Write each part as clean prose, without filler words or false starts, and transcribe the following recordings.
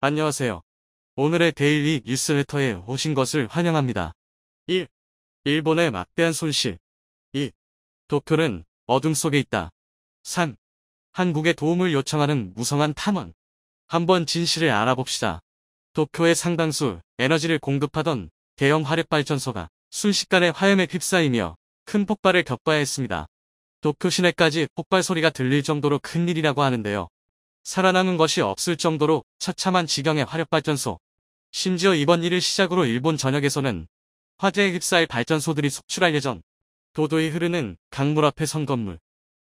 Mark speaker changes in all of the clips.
Speaker 1: 안녕하세요. 오늘의 데일리 뉴스레터에 오신 것을 환영합니다. 1. 일본의 막대한 손실. 2. 도쿄는 어둠 속에 있다. 3. 한국의 도움을 요청하는 무성한 탐험. 한번 진실을 알아봅시다. 도쿄의 상당수 에너지를 공급하던 대형 화력발전소가 순식간에 화염에 휩싸이며 큰 폭발을 겪어야 했습니다. 도쿄 시내까지 폭발 소리가 들릴 정도로 큰일이라고 하는데요. 살아남은 것이 없을 정도로 처참한 지경의 화력발전소. 심지어 이번 일을 시작으로 일본 전역에서는 화재에 휩싸일 발전소들이 속출할 예정. 도도히 흐르는 강물 앞에 선 건물.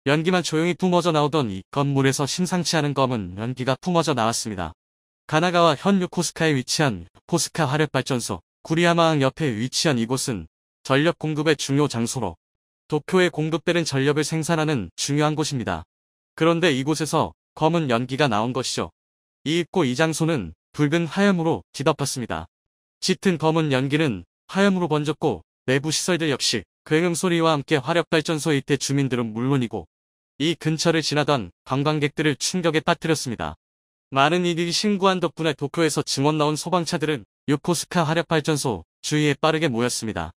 Speaker 1: 연기만 조용히 뿜어져 나오던 이 건물에서 심상치 않은 검은 연기가 뿜어져 나왔습니다. 가나가와 현 요코스카에 위치한 요코스카 화력발전소. 구리야마항 옆에 위치한 이곳은 전력 공급의 중요 장소로 도쿄에 공급되는 전력을 생산하는 중요한 곳입니다. 그런데 이곳에서 검은 연기가 나온 것이죠. 이윽고 이 장소는 붉은 화염으로 뒤덮였습니다. 짙은 검은 연기는 화염으로 번졌고 내부 시설들 역시 굉음 소리와 함께 화력발전소 일대 주민들은 물론이고 이 근처를 지나던 관광객들을 충격에 빠뜨렸습니다. 많은 이들이 신고한 덕분에 도쿄에서 증원 나온 소방차들은 요코스카 화력발전소 주위에 빠르게 모였습니다.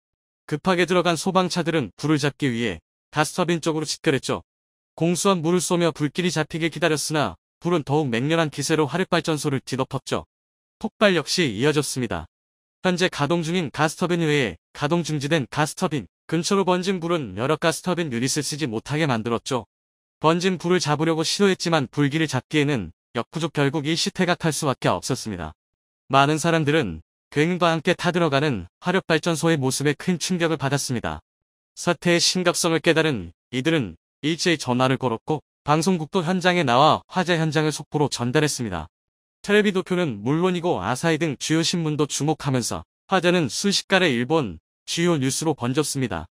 Speaker 1: 급하게 들어간 소방차들은 불을 잡기 위해 가스터빈 쪽으로 집결했죠. 공수한 물을 쏘며 불길이 잡히길 기다렸으나 불은 더욱 맹렬한 기세로 화력발전소를 뒤덮었죠. 폭발 역시 이어졌습니다. 현재 가동 중인 가스터빈 외에 가동 중지된 가스터빈 근처로 번진 불은 여러 가스터빈 유닛을 쓰지 못하게 만들었죠. 번진 불을 잡으려고 시도했지만 불길을 잡기에는 역부족 결국 일시퇴각할 수밖에 없었습니다. 많은 사람들은 굉음과 함께 타들어가는 화력발전소의 모습에 큰 충격을 받았습니다. 사태의 심각성을 깨달은 이들은 일제히 전화를 걸었고 방송국도 현장에 나와 화재 현장을 속보로 전달했습니다. 텔레비 도쿄는 물론이고 아사히 등 주요 신문도 주목하면서 화재는 순식간에 일본 주요 뉴스로 번졌습니다.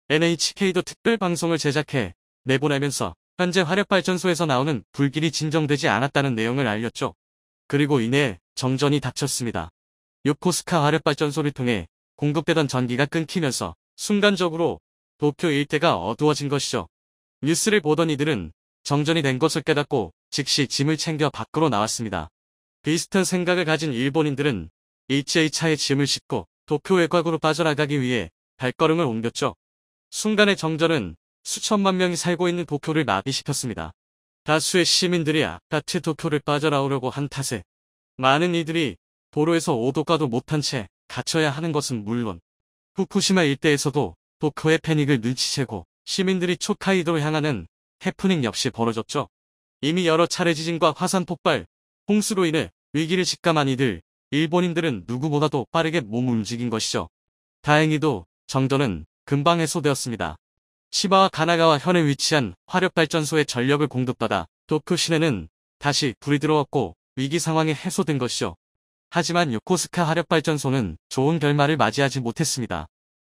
Speaker 1: NHK도 특별 방송을 제작해 내보내면서 현재 화력발전소에서 나오는 불길이 진정되지 않았다는 내용을 알렸죠. 그리고 이내 정전이 닥쳤습니다. 요코스카 화력발전소를 통해 공급되던 전기가 끊기면서 순간적으로 도쿄 일대가 어두워진 것이죠. 뉴스를 보던 이들은 정전이 된 것을 깨닫고 즉시 짐을 챙겨 밖으로 나왔습니다. 비슷한 생각을 가진 일본인들은 일제히 차에 짐을 싣고 도쿄 외곽으로 빠져나가기 위해 발걸음을 옮겼죠. 순간의 정전은 수천만 명이 살고 있는 도쿄를 마비시켰습니다. 다수의 시민들이 아파트 도쿄를 빠져나오려고 한 탓에 많은 이들이 도로에서 오도 가도 못한 채 갇혀야 하는 것은 물론 후쿠시마 일대에서도 도쿄의 패닉을 눈치채고 시민들이 홋카이도로 향하는 해프닝 역시 벌어졌죠. 이미 여러 차례 지진과 화산 폭발, 홍수로 인해 위기를 직감한 이들, 일본인들은 누구보다도 빠르게 몸을 움직인 것이죠. 다행히도 정전은 금방 해소되었습니다. 치바와 가나가와 현에 위치한 화력발전소의 전력을 공급받아 도쿄 시내는 다시 불이 들어왔고 위기 상황이 해소된 것이죠. 하지만 요코스카 화력발전소는 좋은 결말을 맞이하지 못했습니다.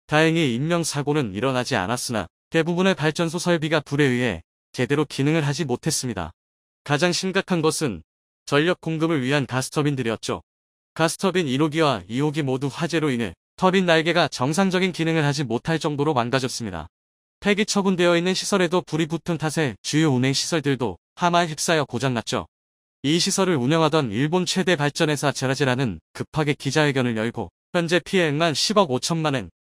Speaker 1: 다행히 인명사고는 일어나지 않았으나 대부분의 발전소 설비가 불에 의해 제대로 기능을 하지 못했습니다. 가장 심각한 것은 전력 공급을 위한 가스터빈들이었죠. 가스터빈 1호기와 2호기 모두 화재로 인해 터빈 날개가 정상적인 기능을 하지 못할 정도로 망가졌습니다. 폐기 처분되어 있는 시설에도 불이 붙은 탓에 주요 운행 시설들도 화마에 휩싸여 고장났죠. 이 시설을 운영하던 일본 최대 발전회사 제라제라는 급하게 기자회견을 열고 현재 피해액만 10억 5천만 엔,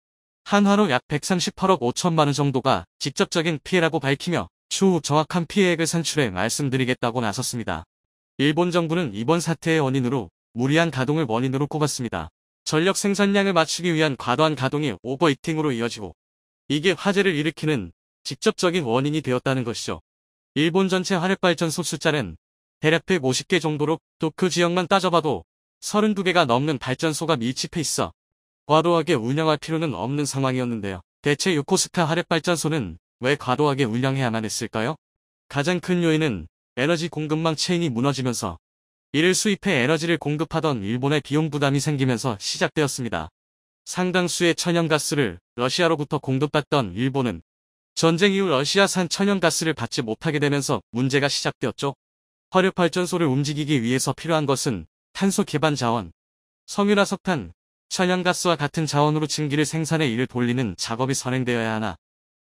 Speaker 1: 한화로 약 138억 5천만 원 정도가 직접적인 피해라고 밝히며 추후 정확한 피해액을 산출해 말씀드리겠다고 나섰습니다. 일본 정부는 이번 사태의 원인으로 무리한 가동을 원인으로 꼽았습니다. 전력 생산량을 맞추기 위한 과도한 가동이 오버히팅으로 이어지고 이게 화재를 일으키는 직접적인 원인이 되었다는 것이죠. 일본 전체 화력발전소 숫자는 대략 150개 정도로 도쿄 지역만 따져봐도 32개가 넘는 발전소가 밀집해 있어 과도하게 운영할 필요는 없는 상황이었는데요. 대체 요코스카 화력발전소는 왜 과도하게 운영해야만 했을까요? 가장 큰 요인은 에너지 공급망 체인이 무너지면서 이를 수입해 에너지를 공급하던 일본의 비용 부담이 생기면서 시작되었습니다. 상당수의 천연가스를 러시아로부터 공급받던 일본은 전쟁 이후 러시아산 천연가스를 받지 못하게 되면서 문제가 시작되었죠. 화력발전소를 움직이기 위해서 필요한 것은 탄소 기반 자원, 석유나 석탄, 천연가스와 같은 자원으로 증기를 생산해 이를 돌리는 작업이 선행되어야 하나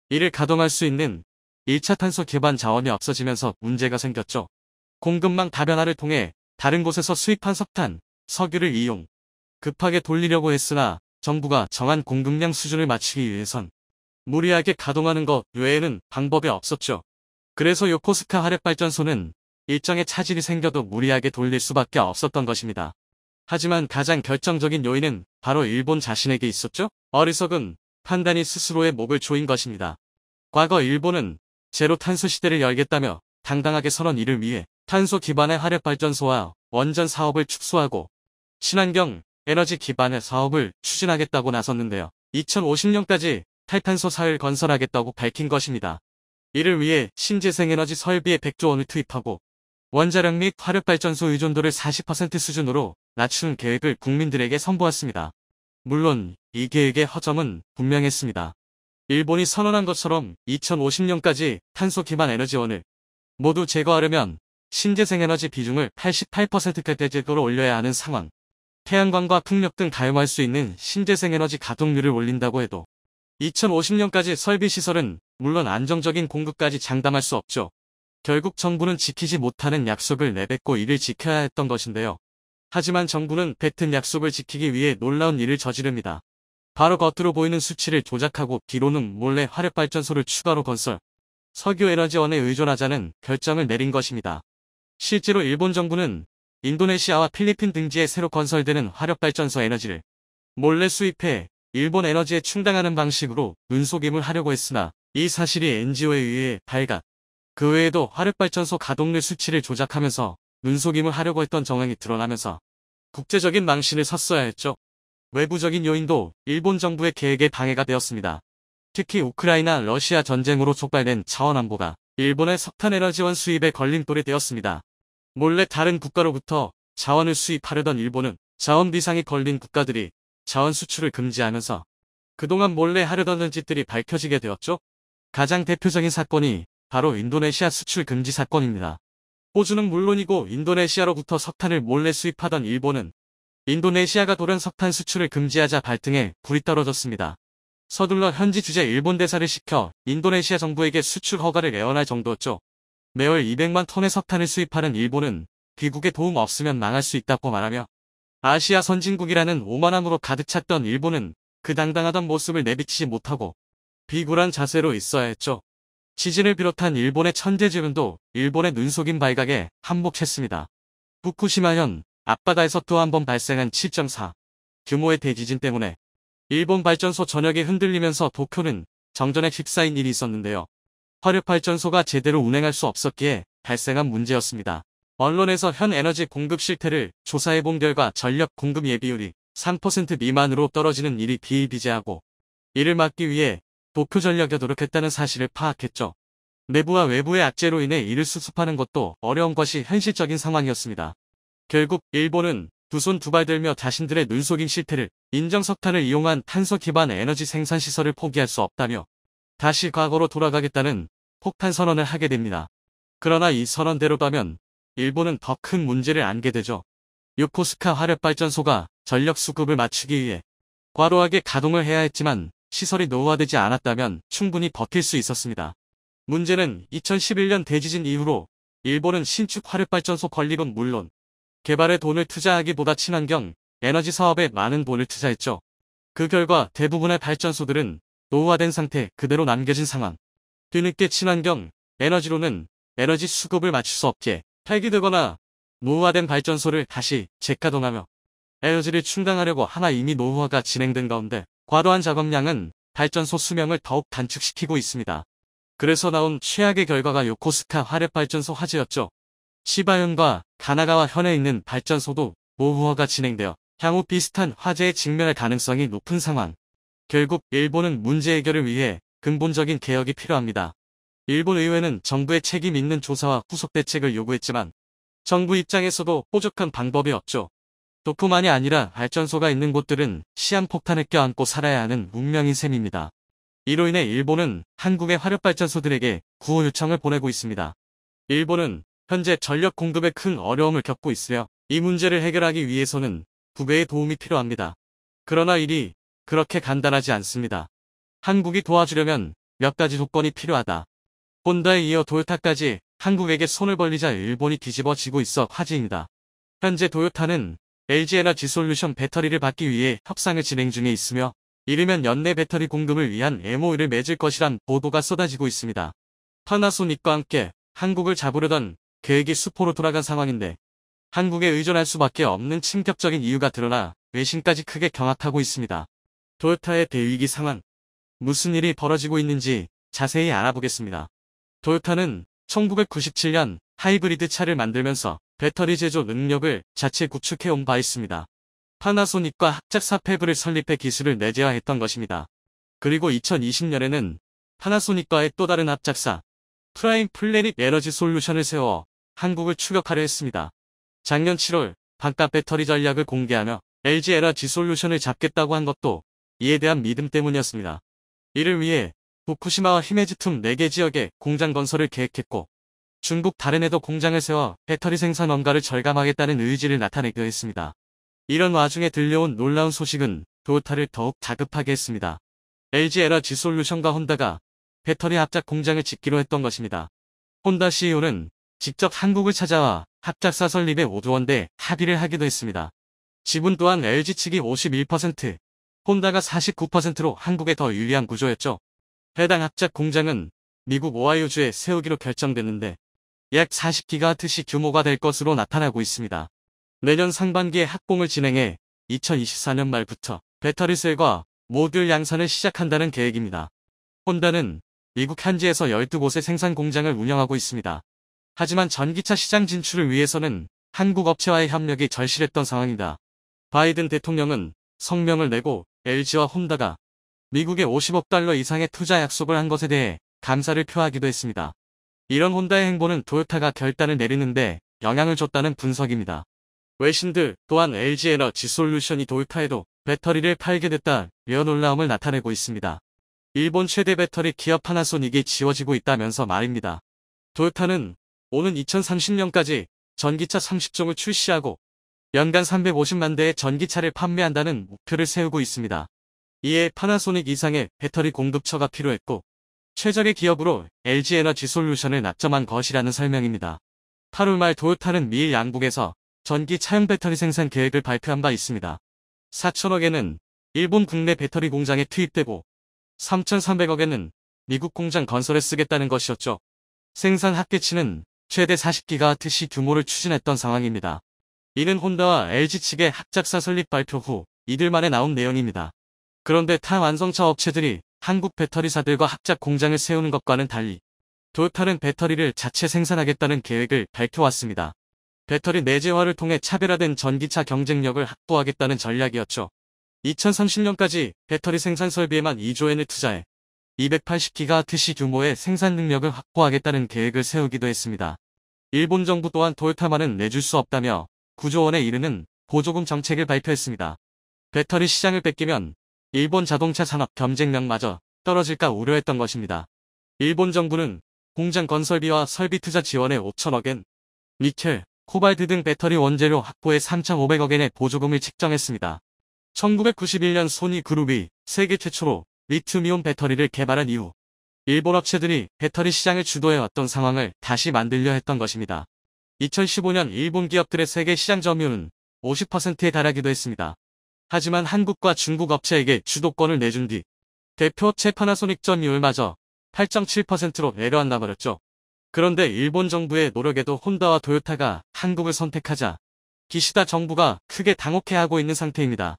Speaker 1: 이를 가동할 수 있는 1차 탄소 기반 자원이 없어지면서 문제가 생겼죠. 공급망 다변화를 통해 다른 곳에서 수입한 석탄, 석유를 이용 급하게 돌리려고 했으나 정부가 정한 공급량 수준을 맞추기 위해선 무리하게 가동하는 것 외에는 방법이 없었죠. 그래서 요코스카 화력발전소는 일정의 차질이 생겨도 무리하게 돌릴 수밖에 없었던 것입니다. 하지만 가장 결정적인 요인은 바로 일본 자신에게 있었죠. 어리석은 판단이 스스로의 목을 조인 것입니다. 과거 일본은 제로 탄소 시대를 열겠다며 당당하게 선언 이를 위해 탄소 기반의 화력발전소와 원전 사업을 축소하고 친환경 에너지 기반의 사업을 추진하겠다고 나섰는데요. 2050년까지 탈탄소 사회를 건설하겠다고 밝힌 것입니다. 이를 위해 신재생에너지 설비에 100조 원을 투입하고 원자력 및 화력발전소 의존도를 40% 수준으로 낮추는 계획을 국민들에게 선보았습니다. 물론 이 계획의 허점은 분명했습니다. 일본이 선언한 것처럼 2050년까지 탄소 기반 에너지원을 모두 제거하려면 신재생에너지 비중을 88%까지로 올려야 하는 상황. 태양광과 풍력 등 가용할 수 있는 신재생에너지 가동률을 올린다고 해도 2050년까지 설비시설은 물론 안정적인 공급까지 장담할 수 없죠. 결국 정부는 지키지 못하는 약속을 내뱉고 이를 지켜야 했던 것인데요. 하지만 정부는 뱉은 약속을 지키기 위해 놀라운 일을 저지릅니다. 바로 겉으로 보이는 수치를 조작하고 뒤로는 몰래 화력발전소를 추가로 건설, 석유에너지원에 의존하자는 결정을 내린 것입니다. 실제로 일본 정부는 인도네시아와 필리핀 등지에 새로 건설되는 화력발전소 에너지를 몰래 수입해 일본 에너지에 충당하는 방식으로 눈속임을 하려고 했으나 이 사실이 NGO에 의해 발각. 그 외에도 화력발전소 가동률 수치를 조작하면서 눈속임을 하려고 했던 정황이 드러나면서 국제적인 망신을 섰어야 했죠. 외부적인 요인도 일본 정부의 계획에 방해가 되었습니다. 특히 우크라이나 러시아 전쟁으로 촉발된 차원안보가 일본의 석탄에너지원 수입에 걸림돌이 되었습니다. 몰래 다른 국가로부터 자원을 수입하려던 일본은 자원 비상이 걸린 국가들이 자원 수출을 금지하면서 그동안 몰래 하려던 짓들이 밝혀지게 되었죠. 가장 대표적인 사건이 바로 인도네시아 수출 금지 사건입니다. 호주는 물론이고 인도네시아로부터 석탄을 몰래 수입하던 일본은 인도네시아가 돌연 석탄 수출을 금지하자 발등에 불이 떨어졌습니다. 서둘러 현지 주재 일본 대사를 시켜 인도네시아 정부에게 수출 허가를 애원할 정도였죠. 매월 200만 톤의 석탄을 수입하는 일본은 귀국에 도움 없으면 망할 수 있다고 말하며 아시아 선진국이라는 오만함으로 가득 찼던 일본은 그 당당하던 모습을 내비치지 못하고 비굴한 자세로 있어야 했죠. 지진을 비롯한 일본의 천재지변도 일본의 눈속임 발각에 한몫했습니다. 후쿠시마현 앞바다에서 또 한 번 발생한 7.4 규모의 대지진 때문에 일본 발전소 전역이 흔들리면서 도쿄는 정전에 휩싸인 일이 있었는데요. 화력발전소가 제대로 운행할 수 없었기에 발생한 문제였습니다. 언론에서 현 에너지 공급 실태를 조사해본 결과 전력 공급 예비율이 3% 미만으로 떨어지는 일이 비일비재하고 이를 막기 위해 도쿄전력이 노력했다는 사실을 파악했죠. 내부와 외부의 악재로 인해 이를 수습하는 것도 어려운 것이 현실적인 상황이었습니다. 결국 일본은 두 손 두 발 들며 자신들의 눈속임 실태를 인정 석탄을 이용한 탄소 기반 에너지 생산 시설을 포기할 수 없다며 다시 과거로 돌아가겠다는 폭탄 선언을 하게 됩니다. 그러나 이 선언대로라면 일본은 더 큰 문제를 안게 되죠. 요코스카 화력발전소가 전력 수급을 맞추기 위해 과도하게 가동을 해야 했지만 시설이 노후화되지 않았다면 충분히 버틸 수 있었습니다. 문제는 2011년 대지진 이후로 일본은 신축 화력발전소 건립은 물론 개발에 돈을 투자하기보다 친환경 에너지 사업에 많은 돈을 투자했죠. 그 결과 대부분의 발전소들은 노후화된 상태 그대로 남겨진 상황. 뒤늦게 친환경 에너지로는 에너지 수급을 맞출 수 없게 폐기되거나 노후화된 발전소를 다시 재가동하며 에너지를 충당하려고 하나 이미 노후화가 진행된 가운데 과도한 작업량은 발전소 수명을 더욱 단축시키고 있습니다. 그래서 나온 최악의 결과가 요코스카 화력발전소 화재였죠. 시바현과 가나가와 현에 있는 발전소도 노후화가 진행되어 향후 비슷한 화재에 직면할 가능성이 높은 상황. 결국 일본은 문제 해결을 위해 근본적인 개혁이 필요합니다. 일본 의회는 정부의 책임 있는 조사와 후속 대책을 요구했지만 정부 입장에서도 뾰족한 방법이 없죠. 도쿄만이 아니라 발전소가 있는 곳들은 시한폭탄을 껴안고 살아야 하는 운명인 셈입니다. 이로 인해 일본은 한국의 화력발전소들에게 구호 요청을 보내고 있습니다. 일본은 현재 전력 공급에 큰 어려움을 겪고 있으며 이 문제를 해결하기 위해서는 북의 도움이 필요합니다. 그러나 일이 그렇게 간단하지 않습니다. 한국이 도와주려면 몇 가지 조건이 필요하다. 혼다에 이어 도요타까지 한국에게 손을 벌리자 일본이 뒤집어지고 있어 화제입니다. 현재 도요타는 LG 에너지솔루션 배터리를 받기 위해 협상을 진행 중에 있으며 이르면 연내 배터리 공급을 위한 MOU를 맺을 것이란 보도가 쏟아지고 있습니다. 파나소닉과 함께 한국을 잡으려던 계획이 수포로 돌아간 상황인데 한국에 의존할 수밖에 없는 충격적인 이유가 드러나 외신까지 크게 경악하고 있습니다. 도요타의 대위기 상황, 무슨 일이 벌어지고 있는지 자세히 알아보겠습니다. 도요타는 1997년 하이브리드 차를 만들면서 배터리 제조 능력을 자체 구축해온 바 있습니다. 파나소닉과 합작사 팹을 설립해 기술을 내재화했던 것입니다. 그리고 2020년에는 파나소닉과의 또 다른 합작사 프라임 플래닛 에너지 솔루션을 세워 한국을 추격하려 했습니다. 작년 7월 반값 배터리 전략을 공개하며 LG 에너지 솔루션을 잡겠다고 한 것도 이에 대한 믿음 때문이었습니다. 이를 위해 후쿠시마와 히메지 틈 4개 지역에 공장 건설을 계획했고 중국 다른에도 공장을 세워 배터리 생산 원가를 절감하겠다는 의지를 나타내기도 했습니다. 이런 와중에 들려온 놀라운 소식은 도요타를 더욱 다급하게 했습니다. LG 에너지 솔루션과 혼다가 배터리 합작 공장을 짓기로 했던 것입니다. 혼다 CEO는 직접 한국을 찾아와 합작사 설립에 5조 원대 합의를 하기도 했습니다. 지분 또한 LG 측이 51%, 혼다가 49%로 한국에 더 유리한 구조였죠. 해당 합작 공장은 미국 오하이오주에 세우기로 결정됐는데 약 40GWh 규모가 될 것으로 나타나고 있습니다. 내년 상반기에 합공을 진행해 2024년 말부터 배터리셀과 모듈 양산을 시작한다는 계획입니다. 혼다는 미국 현지에서 12곳의 생산 공장을 운영하고 있습니다. 하지만 전기차 시장 진출을 위해서는 한국 업체와의 협력이 절실했던 상황이다. 바이든 대통령은 성명을 내고 LG와 혼다가 미국에 50억 달러 이상의 투자 약속을 한 것에 대해 감사를 표하기도 했습니다. 이런 혼다의 행보는 도요타가 결단을 내리는데 영향을 줬다는 분석입니다. 외신들 또한 LG 에너지 솔루션이 도요타에도 배터리를 팔게 됐다며 놀라움을 나타내고 있습니다. 일본 최대 배터리 기업 파나소닉이 지워지고 있다면서 말입니다. 도요타는 오는 2030년까지 전기차 30종을 출시하고 연간 350만 대의 전기차를 판매한다는 목표를 세우고 있습니다. 이에 파나소닉 이상의 배터리 공급처가 필요했고 최적의 기업으로 LG 에너지 솔루션을 낙점한 것이라는 설명입니다. 8월 말 도요타는 미일 양국에서 전기 차용 배터리 생산 계획을 발표한 바 있습니다. 4천억에는 일본 국내 배터리 공장에 투입되고 3,300억에는 미국 공장 건설에 쓰겠다는 것이었죠. 생산 합계치는 최대 40GWh 규모를 추진했던 상황입니다. 이는 혼다와 LG 측의 합작사 설립 발표 후 이틀 만에 나온 내용입니다. 그런데 타 완성차 업체들이 한국 배터리사들과 합작 공장을 세우는 것과는 달리 도요타는 배터리를 자체 생산하겠다는 계획을 밝혀왔습니다. 배터리 내재화를 통해 차별화된 전기차 경쟁력을 확보하겠다는 전략이었죠. 2030년까지 배터리 생산 설비에만 2조 엔을 투자해 280GWh 규모의 생산 능력을 확보하겠다는 계획을 세우기도 했습니다. 일본 정부 또한 도요타만은 내줄 수 없다며 9조 원에 이르는 보조금 정책을 발표했습니다. 배터리 시장을 뺏기면 일본 자동차 산업 경쟁력마저 떨어질까 우려했던 것입니다. 일본 정부는 공장 건설비와 설비 투자 지원에 5천억엔, 니켈, 코발트 등 배터리 원재료 확보에 3,500억엔의 보조금을 책정했습니다. 1991년 소니 그룹이 세계 최초로 리튬이온 배터리를 개발한 이후 일본 업체들이 배터리 시장을 주도해왔던 상황을 다시 만들려 했던 것입니다. 2015년 일본 기업들의 세계 시장 점유율은 50%에 달하기도 했습니다. 하지만 한국과 중국 업체에게 주도권을 내준 뒤 대표업체 파나소닉 점유율마저 8.7%로 내려앉아 버렸죠. 그런데 일본 정부의 노력에도 혼다와 도요타가 한국을 선택하자 기시다 정부가 크게 당혹해하고 있는 상태입니다.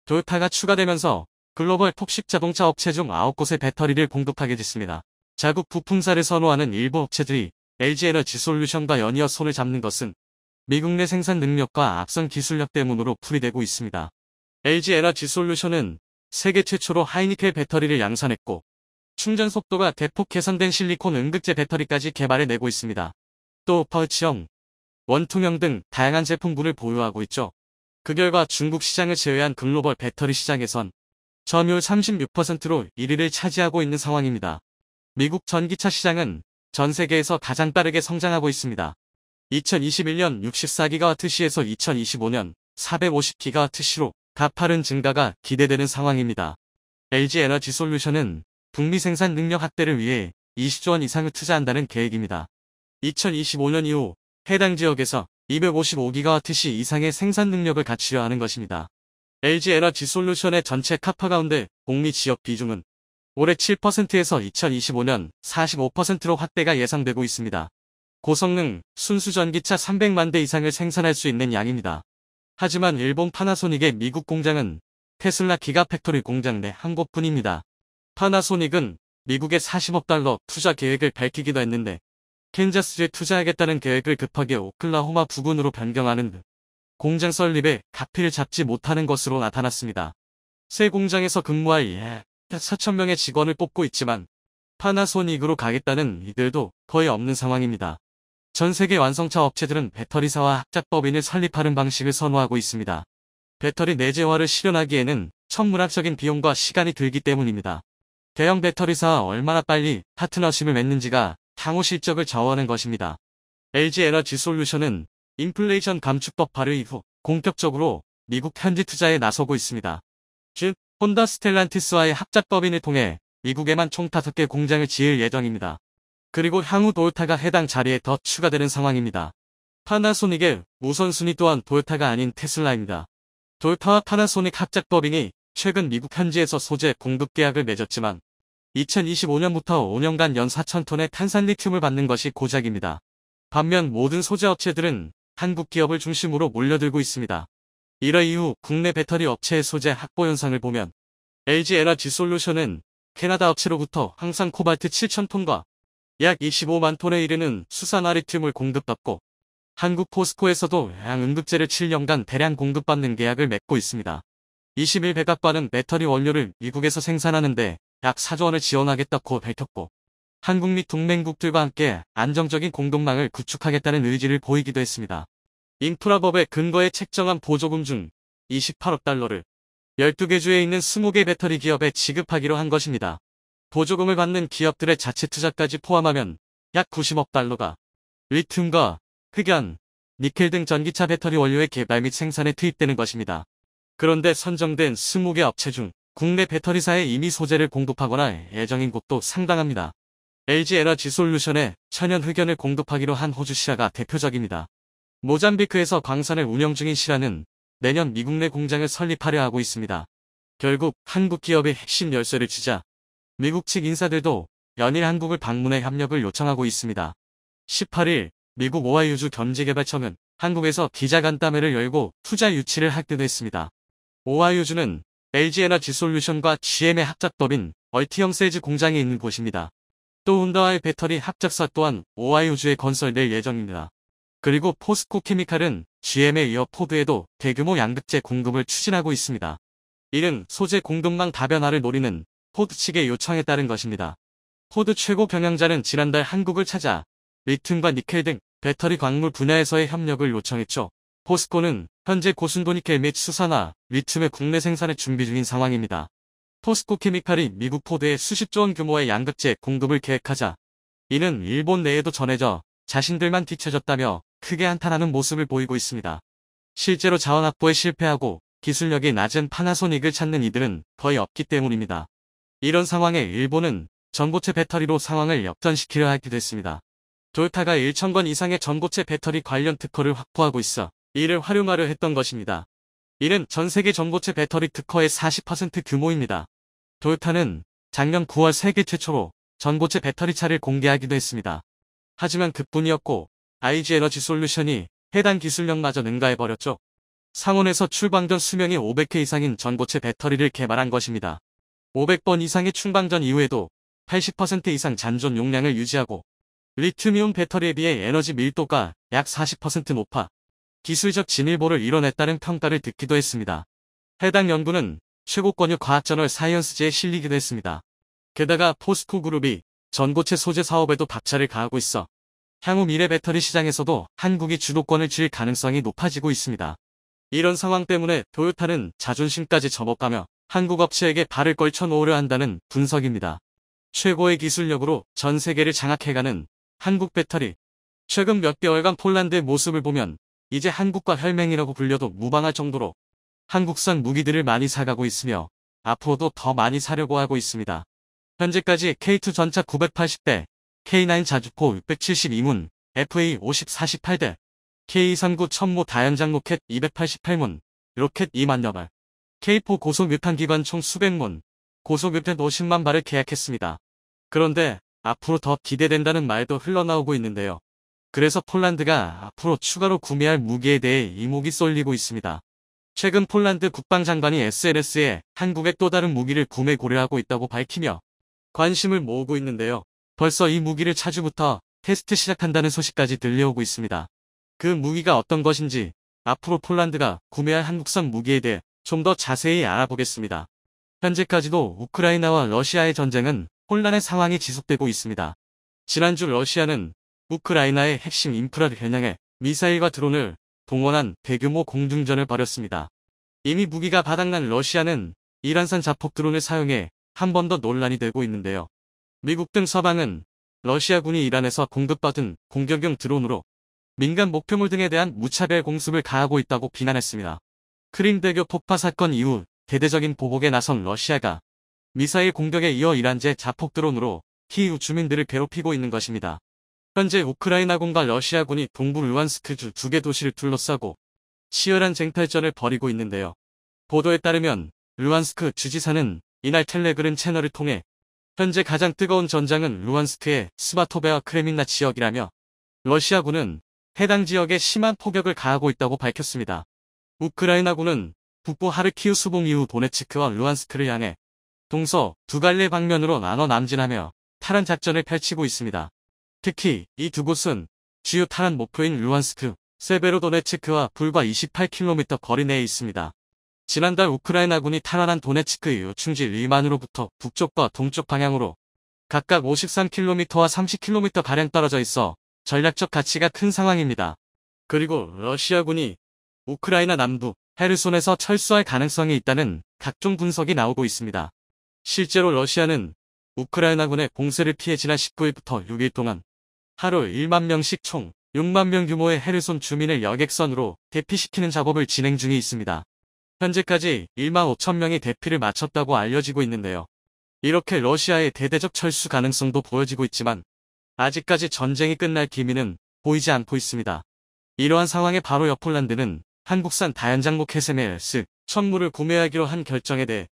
Speaker 1: 도요타가 추가되면서 글로벌 폭식 자동차 업체 중 9곳의 배터리를 공급하게 됐습니다. 자국 부품사를 선호하는 일부 업체들이 LG 에너지 솔루션과 연이어 손을 잡는 것은 미국 내 생산 능력과 앞선 기술력 때문으로 풀이되고 있습니다. LG 에너지 솔루션은 세계 최초로 하이니켈 배터리를 양산했고 충전 속도가 대폭 개선된 실리콘 음극재 배터리까지 개발해내고 있습니다. 또 펄치형, 원통형 등 다양한 제품군을 보유하고 있죠. 그 결과 중국 시장을 제외한 글로벌 배터리 시장에선 점유율 36%로 1위를 차지하고 있는 상황입니다. 미국 전기차 시장은 전 세계에서 가장 빠르게 성장하고 있습니다. 2021년 64GWh에서 2025년 450GWh로 가파른 증가가 기대되는 상황입니다. LG 에너지 솔루션은 북미 생산 능력 확대를 위해 20조 원 이상을 투자한다는 계획입니다. 2025년 이후 해당 지역에서 255GWh 이상의 생산 능력을 갖추려 하는 것입니다. LG 에너지솔루션의 전체 카파 가운데 복리 지역 비중은 올해 7%에서 2025년 45%로 확대가 예상되고 있습니다. 고성능, 순수 전기차 300만 대 이상을 생산할 수 있는 양입니다. 하지만 일본 파나소닉의 미국 공장은 테슬라 기가팩토리 공장 내 한 곳뿐입니다. 파나소닉은 미국에 40억 달러 투자 계획을 밝히기도 했는데 캔자스주에 투자하겠다는 계획을 급하게 오클라호마 부근으로 변경하는 등 공장 설립에 가피를 잡지 못하는 것으로 나타났습니다. 새 공장에서 근무할 4,000명의 직원을 뽑고 있지만 파나소닉으로 가겠다는 이들도 거의 없는 상황입니다. 전 세계 완성차 업체들은 배터리사와 합작법인을 설립하는 방식을 선호하고 있습니다. 배터리 내재화를 실현하기에는 천문학적인 비용과 시간이 들기 때문입니다. 대형 배터리사와 얼마나 빨리 파트너십을 맺는지가 향후 실적을 좌우하는 것입니다. LG 에너지솔루션은 인플레이션 감축법 발의 이후 본격적으로 미국 현지 투자에 나서고 있습니다. 즉, 혼다 스텔란티스와의 합작법인을 통해 미국에만 총 5개 공장을 지을 예정입니다. 그리고 향후 도요타가 해당 자리에 더 추가되는 상황입니다. 파나소닉의 우선순위 또한 도요타가 아닌 테슬라입니다. 도요타와 파나소닉 합작법인이 최근 미국 현지에서 소재 공급 계약을 맺었지만 2025년부터 5년간 연 4,000톤의 탄산 리튬을 받는 것이 고작입니다. 반면 모든 소재 업체들은 한국 기업을 중심으로 몰려들고 있습니다. 이러 이후 국내 배터리 업체의 소재 확보 현상을 보면 LG 에너지솔루션은 캐나다 업체로부터 항상 코발트 7,000톤과 약 25만 톤에 이르는 수산화 리튬을 공급받고 한국 포스코에서도 응급제를 7년간 대량 공급받는 계약을 맺고 있습니다. 21백악관은 배터리 원료를 미국에서 생산하는데 약 4조 원을 지원하겠다고 밝혔고 한국 및 동맹국들과 함께 안정적인 공급망을 구축하겠다는 의지를 보이기도 했습니다. 인프라법에 근거해 책정한 보조금 중 28억 달러를 12개 주에 있는 20개 배터리 기업에 지급하기로 한 것입니다. 보조금을 받는 기업들의 자체 투자까지 포함하면 약 90억 달러가 리튬과 흑연, 니켈 등 전기차 배터리 원료의 개발 및 생산에 투입되는 것입니다. 그런데 선정된 20개 업체 중 국내 배터리사에 이미 소재를 공급하거나 예정인 곳도 상당합니다. LG 에너지솔루션에 천연 흑연을 공급하기로 한 호주 시라가 대표적입니다. 모잠비크에서 광산을 운영 중인 시라는 내년 미국 내 공장을 설립하려 하고 있습니다. 결국 한국 기업의 핵심 열쇠를 주자 미국 측 인사들도 연일 한국을 방문해 협력을 요청하고 있습니다. 18일 미국 오하이오주 경제개발청은 한국에서 기자간담회를 열고 투자 유치를 하기도 했습니다. 오하이오주는 LG 에너지솔루션과 GM의 합작법인 얼티엄 셀즈 공장이 있는 곳입니다. 또 혼다와의 배터리 합작사 또한 오하이오주에 건설될 예정입니다. 그리고 포스코 케미칼은 GM에 이어 포드에도 대규모 양극재 공급을 추진하고 있습니다. 이는 소재 공급망 다변화를 노리는 포드 측의 요청에 따른 것입니다. 포드 최고 경영자는 지난달 한국을 찾아 리튬과 니켈 등 배터리 광물 분야에서의 협력을 요청했죠. 포스코는 현재 고순도 니켈 및 수산화, 리튬의 국내 생산에 준비 중인 상황입니다. 포스코 케미칼이 미국 포드에 수십조 원 규모의 양극재 공급을 계획하자 이는 일본 내에도 전해져 자신들만 뒤처졌다며 크게 한탄하는 모습을 보이고 있습니다. 실제로 자원 확보에 실패하고 기술력이 낮은 파나소닉을 찾는 이들은 거의 없기 때문입니다. 이런 상황에 일본은 전고체 배터리로 상황을 역전시키려 하기도 했습니다. 도요타가 1,000건 이상의 전고체 배터리 관련 특허를 확보하고 있어 이를 활용하려 했던 것입니다. 이는 전 세계 전고체 배터리 특허의 40% 규모입니다. 도요타는 작년 9월 세계 최초로 전고체 배터리차를 공개하기도 했습니다. 하지만 그뿐이었고 LG 에너지솔루션이 해당 기술력마저 능가해버렸죠. 상온에서 출방전 수명이 500회 이상인 전고체 배터리를 개발한 것입니다. 500번 이상의 충방전 이후에도 80% 이상 잔존 용량을 유지하고 리튬이온 배터리에 비해 에너지 밀도가 약 40% 높아 기술적 진일보를 이뤄냈다는 평가를 듣기도 했습니다. 해당 연구는 최고권유 과학저널 사이언스지에 실리기도 했습니다. 게다가 포스코 그룹이 전고체 소재 사업에도 박차를 가하고 있어 향후 미래 배터리 시장에서도 한국이 주도권을 쥘 가능성이 높아지고 있습니다. 이런 상황 때문에 도요타는 자존심까지 접어가며 한국 업체에게 발을 걸쳐 놓으려 한다는 분석입니다. 최고의 기술력으로 전 세계를 장악해가는 한국 배터리. 최근 몇 개월간 폴란드의 모습을 보면 이제 한국과 혈맹이라고 불려도 무방할 정도로 한국산 무기들을 많이 사가고 있으며 앞으로도 더 많이 사려고 하고 있습니다. 현재까지 K2 전차 980대, K9 자주포 672문, FA50 48대, K239 천무 다연장 로켓 288문, 로켓 2만여 발, K4 고속 유탄기관 총 수백문, 고속 유탄 50만 발을 계약했습니다. 그런데 앞으로 더 기대된다는 말도 흘러나오고 있는데요. 그래서 폴란드가 앞으로 추가로 구매할 무기에 대해 이목이 쏠리고 있습니다. 최근 폴란드 국방장관이 SNS에 한국의 또 다른 무기를 구매 고려하고 있다고 밝히며 관심을 모으고 있는데요. 벌써 이 무기를 차주부터 테스트 시작한다는 소식까지 들려오고 있습니다. 그 무기가 어떤 것인지 앞으로 폴란드가 구매할 한국산 무기에 대해 좀 더 자세히 알아보겠습니다. 현재까지도 우크라이나와 러시아의 전쟁은 혼란의 상황이 지속되고 있습니다. 지난주 러시아는 우크라이나의 핵심 인프라를 겨냥해 미사일과 드론을 동원한 대규모 공중전을 벌였습니다. 이미 무기가 바닥난 러시아는 이란산 자폭 드론을 사용해 한 번 더 논란이 되고 있는데요. 미국 등 서방은 러시아군이 이란에서 공급받은 공격용 드론으로 민간 목표물 등에 대한 무차별 공습을 가하고 있다고 비난했습니다. 크림대교 폭파 사건 이후 대대적인 보복에 나선 러시아가 미사일 공격에 이어 이란제 자폭 드론으로 키이우 주민들을 괴롭히고 있는 것입니다. 현재 우크라이나군과 러시아군이 동부 루안스크 주 2개 도시를 둘러싸고 치열한 쟁탈전을 벌이고 있는데요. 보도에 따르면 루안스크 주지사는 이날 텔레그램 채널을 통해 현재 가장 뜨거운 전장은 루안스크의 스바토베와 크레민나 지역이라며 러시아군은 해당 지역에 심한 포격을 가하고 있다고 밝혔습니다. 우크라이나군은 북부 하르키우 수봉 이후 도네츠크와 루안스크를 향해 동서 두 갈래 방면으로 나눠 남진하며 탈환 작전을 펼치고 있습니다. 특히 이 두 곳은 주요 탈환 목표인 루안스크, 세베로도네츠크와 불과 28km 거리 내에 있습니다. 지난달 우크라이나군이 탈환한 도네츠크 요충지 리만으로부터 북쪽과 동쪽 방향으로 각각 53km와 30km가량 떨어져 있어 전략적 가치가 큰 상황입니다. 그리고 러시아군이 우크라이나 남부 헤르손에서 철수할 가능성이 있다는 각종 분석이 나오고 있습니다. 실제로 러시아는 우크라이나군의 공세를 피해 지난 19일부터 6일 동안 하루 1만 명씩 총 6만 명 규모의 헤르손 주민을 여객선으로 대피시키는 작업을 진행 중에 있습니다. 현재까지 1만 5천 명이 대피를 마쳤다고 알려지고 있는데요. 이렇게 러시아의 대대적 철수 가능성도 보여지고 있지만 아직까지 전쟁이 끝날 기미는 보이지 않고 있습니다. 이러한 상황에 바로 옆 폴란드는 한국산 다연장복 SMLS 천무를 구매하기로 한 결정에 대해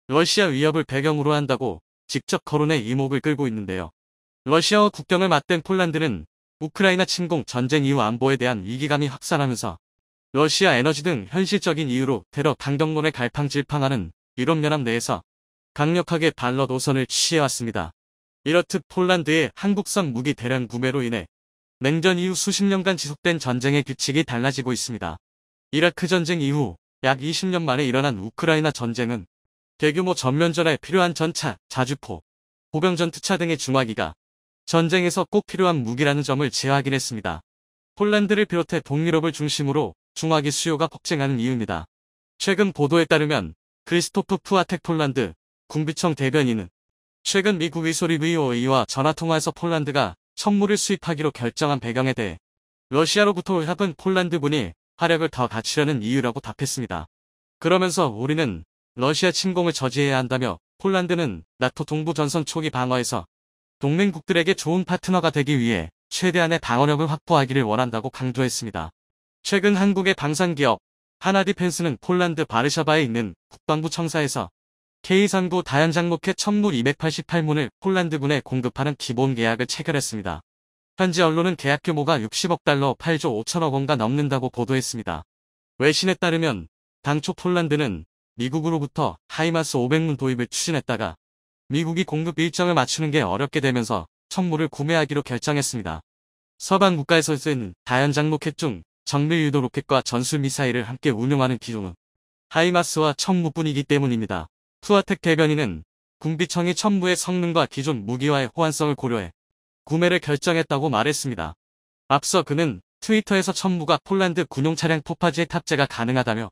Speaker 1: 러시아 위협을 배경으로 한다고 직접 거론해 이목을 끌고 있는데요. 러시아와 국경을 맞댄 폴란드는 우크라이나 침공 전쟁 이후 안보에 대한 위기감이 확산하면서 러시아 에너지 등 현실적인 이유로 테러 강경론에 갈팡질팡하는 유럽연합 내에서 강력하게 반러 노선을 취해왔습니다. 이렇듯 폴란드의 한국산 무기 대량 구매로 인해 냉전 이후 수십 년간 지속된 전쟁의 규칙이 달라지고 있습니다. 이라크 전쟁 이후 약 20년 만에 일어난 우크라이나 전쟁은 대규모 전면전에 필요한 전차, 자주포, 보병전투차 등의 중화기가 전쟁에서 꼭 필요한 무기라는 점을 재확인했습니다. 폴란드를 비롯해 동유럽을 중심으로 중화기 수요가 폭증하는 이유입니다. 최근 보도에 따르면 크리스토프 푸아텍 폴란드 군비청 대변인은 최근 미국의 소리VOA와 전화통화에서 폴란드가 천무를 수입하기로 결정한 배경에 대해 러시아로부터 협은 폴란드군이 화력을 더 갖추려는 이유라고 답했습니다. 그러면서 우리는 러시아 침공을 저지해야 한다며 폴란드는 나토 동부 전선 초기 방어에서 동맹국들에게 좋은 파트너가 되기 위해 최대한의 방어력을 확보하기를 원한다고 강조했습니다. 최근 한국의 방산기업 하나디펜스는 폴란드 바르샤바에 있는 국방부 청사에서 K39 다연장 로켓 천무 288문을 폴란드군에 공급하는 기본 계약을 체결했습니다. 현지 언론은 계약 규모가 60억 달러 8조 5천억 원가 넘는다고 보도했습니다. 외신에 따르면 당초 폴란드는 미국으로부터 하이마스 500문 도입을 추진했다가 미국이 공급 일정을 맞추는 게 어렵게 되면서 천무를 구매하기로 결정했습니다. 서방 국가에서 쓴 다연장 로켓 중 정밀 유도 로켓과 전술 미사일을 함께 운용하는 기종은 하이마스와 천무뿐이기 때문입니다. 푸아텍 대변인은 군비청이 천무의 성능과 기존 무기와의 호환성을 고려해 구매를 결정했다고 말했습니다. 앞서 그는 트위터에서 천무가 폴란드 군용 차량 토파지에 탑재가 가능하다며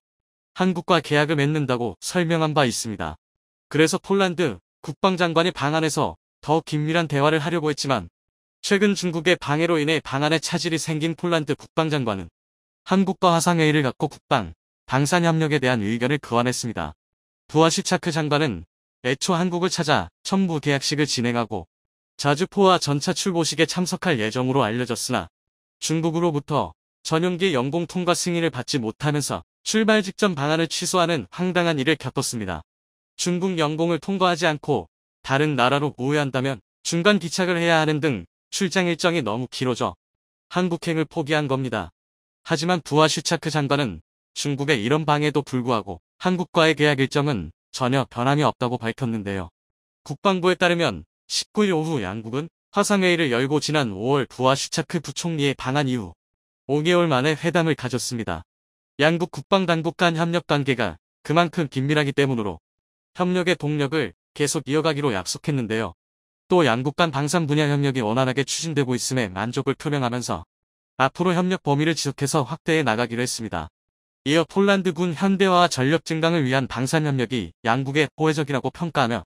Speaker 1: 한국과 계약을 맺는다고 설명한 바 있습니다. 그래서 폴란드 국방장관이 방한에서 더 긴밀한 대화를 하려고 했지만 최근 중국의 방해로 인해 방한에 차질이 생긴 폴란드 국방장관은 한국과 화상회의를 갖고 국방, 방산협력에 대한 의견을 교환했습니다. 부하시차크 장관은 애초 한국을 찾아 천무 계약식을 진행하고 자주포와 전차 출고식에 참석할 예정으로 알려졌으나 중국으로부터 전용기 연공 통과 승인을 받지 못하면서 출발 직전 방한을 취소하는 황당한 일을 겪었습니다. 중국 영공을 통과하지 않고 다른 나라로 무회한다면 중간 기착을 해야 하는 등 출장 일정이 너무 길어져 한국행을 포기한 겁니다. 하지만 부하 슈차크 장관은 중국의 이런 방해도 불구하고 한국과의 계약 일정은 전혀 변함이 없다고 밝혔는데요. 국방부에 따르면 19일 오후 양국은 화상회의를 열고 지난 5월 부하 슈차크 부총리의 방한 이후 5개월 만에 회담을 가졌습니다. 양국 국방당국 간 협력 관계가 그만큼 긴밀하기 때문으로 협력의 동력을 계속 이어가기로 약속했는데요. 또 양국 간 방산 분야 협력이 원활하게 추진되고 있음에 만족을 표명하면서 앞으로 협력 범위를 지속해서 확대해 나가기로 했습니다. 이어 폴란드군 현대화와 전력 증강을 위한 방산 협력이 양국의 호혜적이라고 평가하며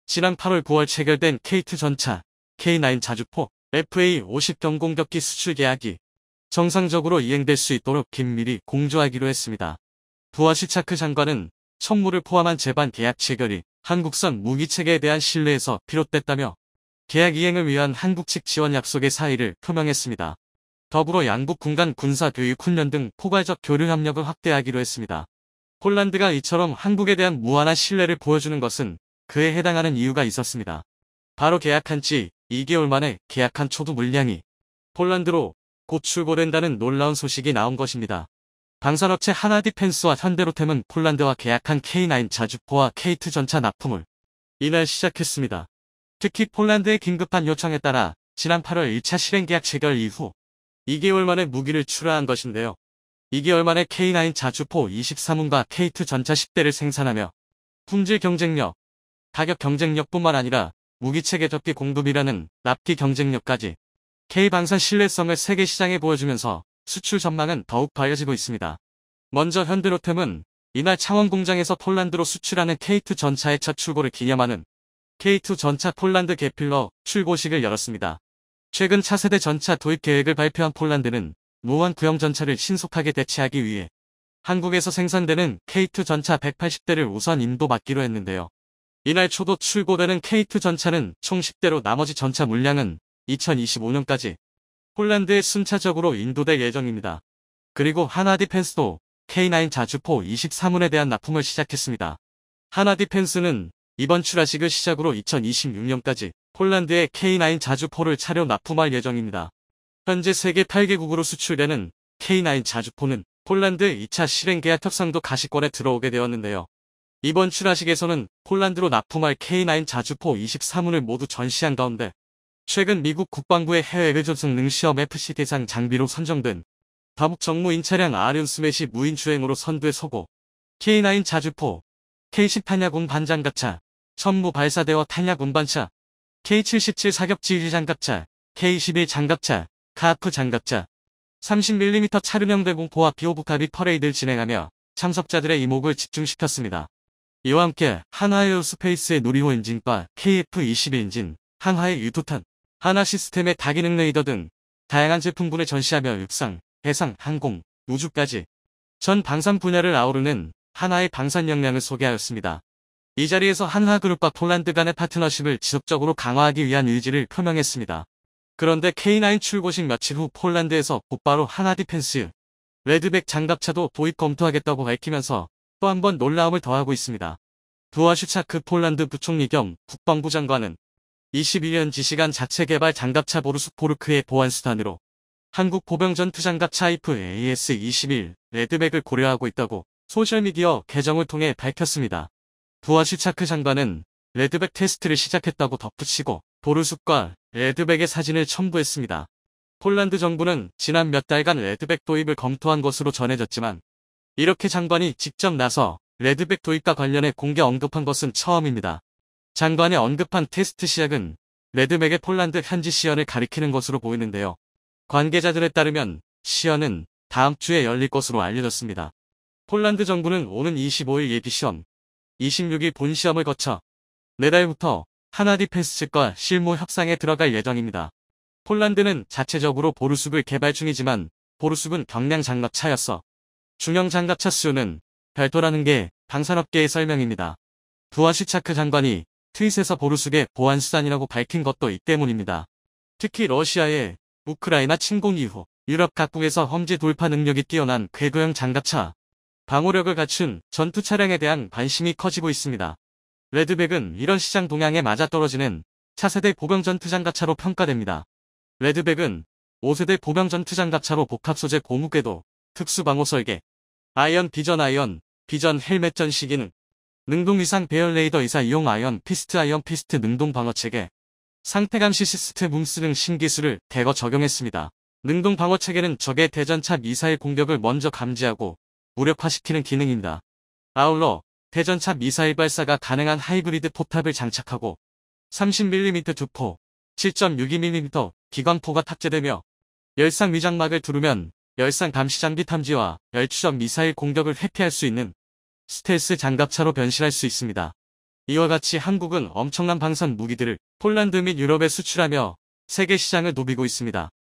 Speaker 1: 지난 8월 9월 체결된 K2 전차, K9 자주포, FA-50 경공격기 수출 계약이 정상적으로 이행될 수 있도록 긴밀히 공조하기로 했습니다. 부하 슈차크 장관은 천무를 포함한 제반 계약 체결이 한국산 무기체계에 대한 신뢰에서 비롯됐다며 계약 이행을 위한 한국 측 지원 약속의 사의를 표명했습니다. 더불어 양국 군 간 군사 교육 훈련 등 포괄적 교류 협력을 확대하기로 했습니다. 폴란드가 이처럼 한국에 대한 무한한 신뢰를 보여주는 것은 그에 해당하는 이유가 있었습니다. 바로 계약한 지 2개월 만에 계약한 초도 물량이 폴란드로 곧 출고된다는 놀라운 소식이 나온 것입니다. 방산업체 하나디펜스와 현대로템은 폴란드와 계약한 K9 자주포와 K2 전차 납품을 이날 시작했습니다. 특히 폴란드의 긴급한 요청에 따라 지난 8월 1차 실행계약 체결 이후 2개월 만에 무기를 출하한 것인데요. 2개월 만에 K9 자주포 23운과 K2 전차 10대를 생산하며 품질 경쟁력, 가격 경쟁력뿐만 아니라 무기체계 접기 공급이라는 납기 경쟁력까지 K방산 신뢰성을 세계 시장에 보여주면서 수출 전망은 더욱 밝아지고 있습니다. 먼저 현대로템은 이날 창원 공장에서 폴란드로 수출하는 K2 전차의 첫 출고를 기념하는 K2 전차 폴란드 게필러 출고식을 열었습니다. 최근 차세대 전차 도입 계획을 발표한 폴란드는 무한 구형 전차를 신속하게 대체하기 위해 한국에서 생산되는 K2 전차 180대를 우선 인도받기로 했는데요. 이날 초도 출고되는 K2 전차는 총 10대로 나머지 전차 물량은 2025년까지 폴란드에 순차적으로 인도될 예정입니다. 그리고 하나디펜스도 K9 자주포 23운에 대한 납품을 시작했습니다. 하나디펜스는 이번 출하식을 시작으로 2026년까지 폴란드에 K9 자주포를 차려 납품할 예정입니다. 현재 세계 8개국으로 수출되는 K9 자주포는 폴란드 2차 실행계약 협상도 가시권에 들어오게 되었는데요. 이번 출하식에서는 폴란드로 납품할 K9 자주포 23운을 모두 전시한 가운데 최근 미국 국방부의 해외 의존성 능시험 FC 대상 장비로 선정된 다북 정무인 차량 아륜 스매시 무인 주행으로 선두에 서고 K9 자주포, K10 탄약운 반장갑차, 천무 발사대와 탄약 운반차, K77 사격 지휘 장갑차, K21 장갑차, 카프 장갑차, 30mm 차륜형 대공포와 비호부카비 퍼레이드를 진행하며 참석자들의 이목을 집중시켰습니다. 이와 함께 한화에어스페이스의 누리호 엔진과 KF-21 엔진, 항하의 유도탄, 하나 시스템의 다기능 레이더 등 다양한 제품군을 전시하며 육상, 해상, 항공, 우주까지 전 방산 분야를 아우르는 한화의 방산 역량을 소개하였습니다. 이 자리에서 한화그룹과 폴란드 간의 파트너십을 지속적으로 강화하기 위한 의지를 표명했습니다. 그런데 K9 출고식 며칠 후 폴란드에서 곧바로 하나디펜스, 레드백 장갑차도 도입 검토하겠다고 밝히면서 또 한 번 놀라움을 더하고 있습니다. 부하 슈차크 폴란드 부총리 겸 국방부 장관은 21년 지시간 자체 개발 장갑차 보르스포르크의 보안수단으로 한국 보병 전투 장갑차 하이프 AS-21 레드백을 고려하고 있다고 소셜미디어 계정을 통해 밝혔습니다. 부하 슈차크 장관은 레드백 테스트를 시작했다고 덧붙이고 보르숲과 레드백의 사진을 첨부했습니다. 폴란드 정부는 지난 몇 달간 레드백 도입을 검토한 것으로 전해졌지만 이렇게 장관이 직접 나서 레드백 도입과 관련해 공개 언급한 것은 처음입니다. 장관이 언급한 테스트 시작은 레드백의 폴란드 현지 시연을 가리키는 것으로 보이는데요. 관계자들에 따르면 시연은 다음 주에 열릴 것으로 알려졌습니다. 폴란드 정부는 오는 25일 예비시험, 26일 본시험을 거쳐 내달부터 하나디펜스 측과 실무 협상에 들어갈 예정입니다. 폴란드는 자체적으로 보르숲을 개발 중이지만 보르숲은 경량 장갑차였어. 중형 장갑차 수요는 별도라는 게 방산업계의 설명입니다. 부하 슈차크 장관이 트윗에서 보르숲의 보안수단이라고 밝힌 것도 이 때문입니다. 특히 러시아의 우크라이나 침공 이후 유럽 각국에서 험지 돌파 능력이 뛰어난 궤도형 장갑차, 방호력을 갖춘 전투 차량에 대한 관심이 커지고 있습니다. 레드백은 이런 시장 동향에 맞아떨어지는 차세대 보병 전투 장갑차로 평가됩니다. 레드백은 5세대 보병 전투 장갑차로 복합 소재 고무궤도, 특수 방호 설계, 아이언 비전 헬멧 전시 기능, 능동 위상 배열 레이더 이사 이용 아이언 피스트 능동 방어 체계, 상태 감시 시스템 뭉스 등 신기술을 대거 적용했습니다. 능동 방어 체계는 적의 대전차 미사일 공격을 먼저 감지하고 무력화시키는 기능입니다. 아울러 대전차 미사일 발사가 가능한 하이브리드 포탑을 장착하고 30mm 두포, 7.62mm 기관포가 탑재되며 열상 위장막을 두르면 열상 감시 장비 탐지와 열추적 미사일 공격을 회피할 수 있는 스텔스 장갑차로 변신할 수 있습니다. 이와 같이 한국은 엄청난 방산 무기들을 폴란드 및 유럽에 수출하며 세계 시장을 노비고 있습니다.